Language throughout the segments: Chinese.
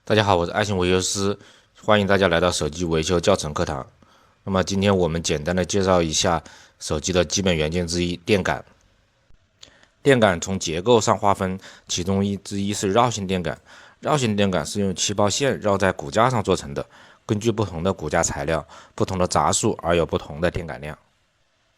大家好，我是爱信维修师，欢迎大家来到手机维修教程课堂。那么今天我们简单的介绍一下手机的基本元件之一电感。电感从结构上划分，其中之一是绕线电感。绕线电感是用气泡线绕在骨架上做成的，根据不同的骨架材料、不同的杂数而有不同的电感量。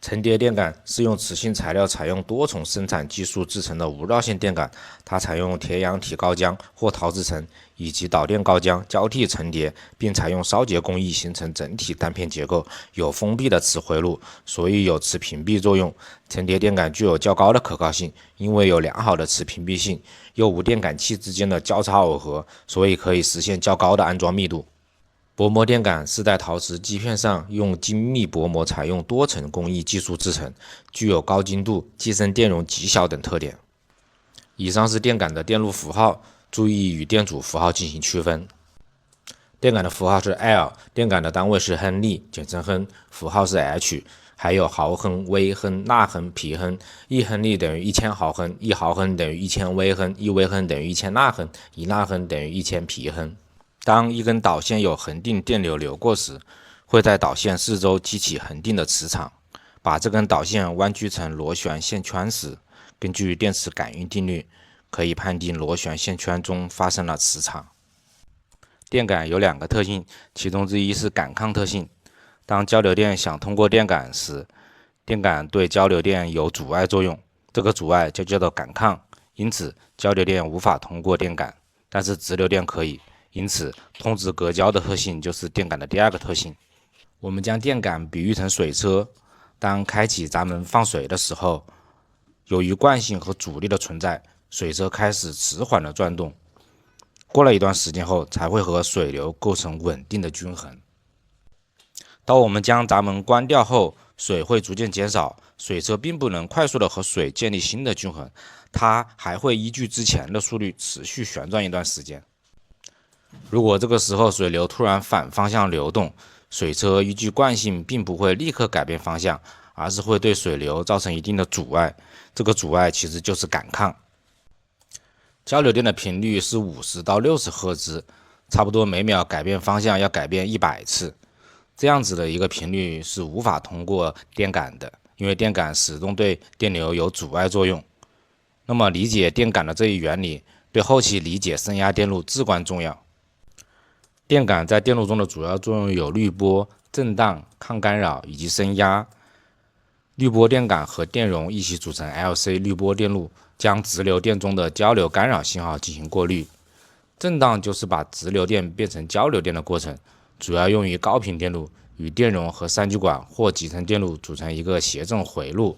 层叠电感是用磁性材料采用多重生产技术制成的无绕线电感，它采用铁氧体高浆或陶制层以及导电高浆交替层叠，并采用烧结工艺形成整体单片结构，有封闭的磁回路，所以有磁屏蔽作用。层叠电感具有较高的可靠性，因为有良好的磁屏蔽性，又无电感器之间的交叉耦合，所以可以实现较高的安装密度。薄膜电感是在陶瓷基片上用精密薄膜采用多层工艺技术制成，具有高精度、机身电容极小等特点。以上是电感的电路符号，注意与电阻符号进行区分。电感的符号是 L， 电感的单位是亨利，简称亨，符号是 H， 还有毫亨、微亨、纳亨、皮亨。1亨利等于1000毫亨，1毫亨等于1000微亨，1微亨等于1000纳亨，1纳亨等于1000皮亨。当一根导线有恒定电流流过时，会在导线四周激起恒定的磁场。把这根导线弯曲成螺旋线圈时，根据电磁感应定律，可以判定螺旋线圈中发生了磁场。电感有两个特性，其中之一是感抗特性。当交流电想通过电感时，电感对交流电有阻碍作用，这个阻碍就叫做感抗，因此交流电无法通过电感，但是直流电可以。因此，通直隔交的特性就是电感的第二个特性。我们将电感比喻成水车，当开启闸门放水的时候，由于惯性和阻力的存在，水车开始迟缓的转动，过了一段时间后才会和水流构成稳定的均衡。当我们将闸门关掉后，水会逐渐减少，水车并不能快速的和水建立新的均衡，它还会依据之前的速率持续旋转一段时间。如果这个时候水流突然反方向流动，水车依据惯性并不会立刻改变方向，而是会对水流造成一定的阻碍，这个阻碍其实就是感抗。交流电的频率是50到60赫兹，差不多每秒改变方向要改变100次，这样子的一个频率是无法通过电感的，因为电感始终对电流有阻碍作用。那么理解电感的这一原理，对后期理解升压电路至关重要。电感在电路中的主要作用有滤波、震荡、抗干扰以及升压。滤波电感和电容一起组成 LC 滤波电路，将直流电中的交流干扰信号进行过滤。震荡就是把直流电变成交流电的过程，主要用于高频电路，与电容和三极管或集成电路组成一个谐振回路。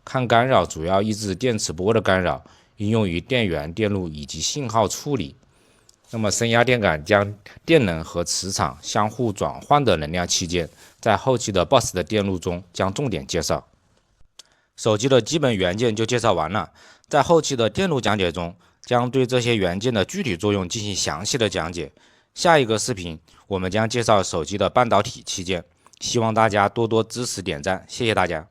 抗干扰主要抑制电磁波的干扰，应用于电源电路以及信号处理。那么升压电感将电能和磁场相互转换的能量器件，在后期的 BOSS 的电路中将重点介绍。手机的基本元件就介绍完了，在后期的电路讲解中，将对这些元件的具体作用进行详细的讲解。下一个视频我们将介绍手机的半导体器件，希望大家多多支持点赞，谢谢大家。